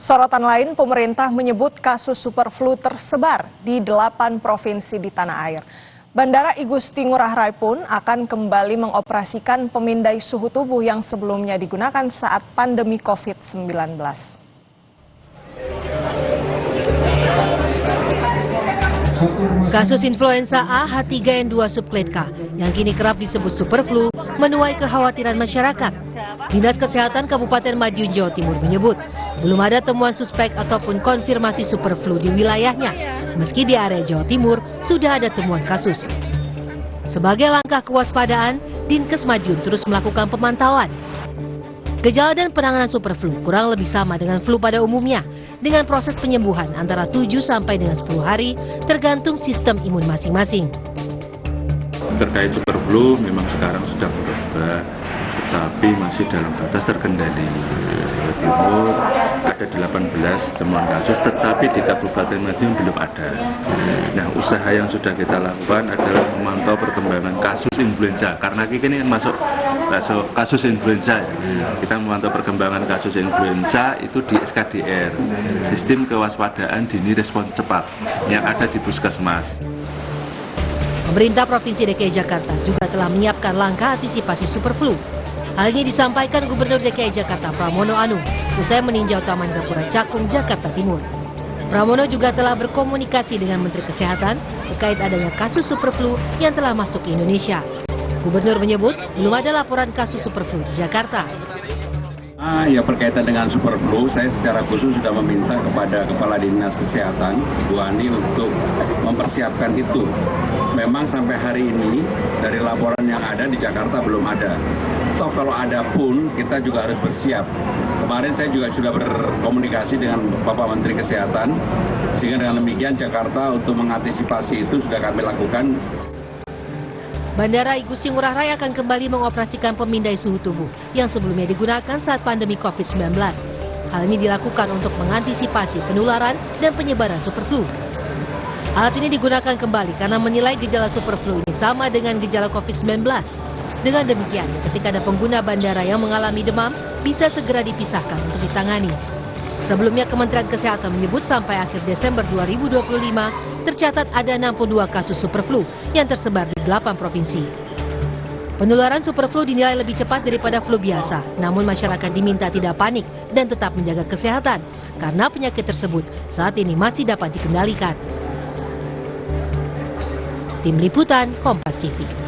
Sorotan lain, pemerintah menyebut kasus superflu tersebar di 8 provinsi di tanah air. Bandara Igusti Ngurah Rai pun akan kembali mengoperasikan pemindai suhu tubuh yang sebelumnya digunakan saat pandemi COVID-19. Kasus influenza A H3N2 subclade K yang kini kerap disebut superflu menuai kekhawatiran masyarakat. Dinas Kesehatan Kabupaten Madiun, Jawa Timur menyebut belum ada temuan suspek ataupun konfirmasi superflu di wilayahnya, meski di area Jawa Timur sudah ada temuan kasus. Sebagai langkah kewaspadaan, Dinkes Madiun terus melakukan pemantauan. Gejala dan penanganan superflu kurang lebih sama dengan flu pada umumnya, dengan proses penyembuhan antara 7 sampai dengan 10 hari tergantung sistem imun masing-masing. Terkait superflu memang sekarang sudah berubah, tetapi masih dalam batas terkendali. Jawa Timur ada 18 temuan kasus, tetapi di Kabupaten Madiun belum ada. Nah, usaha yang sudah kita lakukan adalah memantau perkembangan kasus influenza, karena ini kan masuk kasus influenza. Kita memantau perkembangan kasus influenza itu di SKDR, Sistem Kewaspadaan Dini Respon Cepat, yang ada di Puskesmas. Pemerintah Provinsi DKI Jakarta juga telah menyiapkan langkah antisipasi superflu. Hal ini disampaikan Gubernur DKI Jakarta Pramono Anung usai meninjau Taman Gapura Cakung, Jakarta Timur. Pramono juga telah berkomunikasi dengan Menteri Kesehatan terkait adanya kasus superflu yang telah masuk ke Indonesia. Gubernur menyebut belum ada laporan kasus superflu di Jakarta. Ya, berkaitan dengan superflu, saya secara khusus sudah meminta kepada Kepala Dinas Kesehatan, Ibu Ani, untuk mempersiapkan itu. Memang sampai hari ini dari laporan yang ada di Jakarta belum ada. Toh kalau ada pun kita juga harus bersiap. Kemarin saya juga sudah berkomunikasi dengan Bapak Menteri Kesehatan, sehingga dengan demikian Jakarta untuk mengantisipasi itu sudah kami lakukan. Bandara Igusti Ngurah Rai akan kembali mengoperasikan pemindai suhu tubuh yang sebelumnya digunakan saat pandemi COVID-19. Hal ini dilakukan untuk mengantisipasi penularan dan penyebaran superflu. Alat ini digunakan kembali karena menilai gejala superflu ini sama dengan gejala COVID-19. Dengan demikian, ketika ada pengguna bandara yang mengalami demam, bisa segera dipisahkan untuk ditangani. Sebelumnya Kementerian Kesehatan menyebut sampai akhir Desember 2025 tercatat ada 62 kasus superflu yang tersebar di 8 provinsi. Penularan superflu dinilai lebih cepat daripada flu biasa, namun masyarakat diminta tidak panik dan tetap menjaga kesehatan karena penyakit tersebut saat ini masih dapat dikendalikan. Tim Liputan Kompas TV.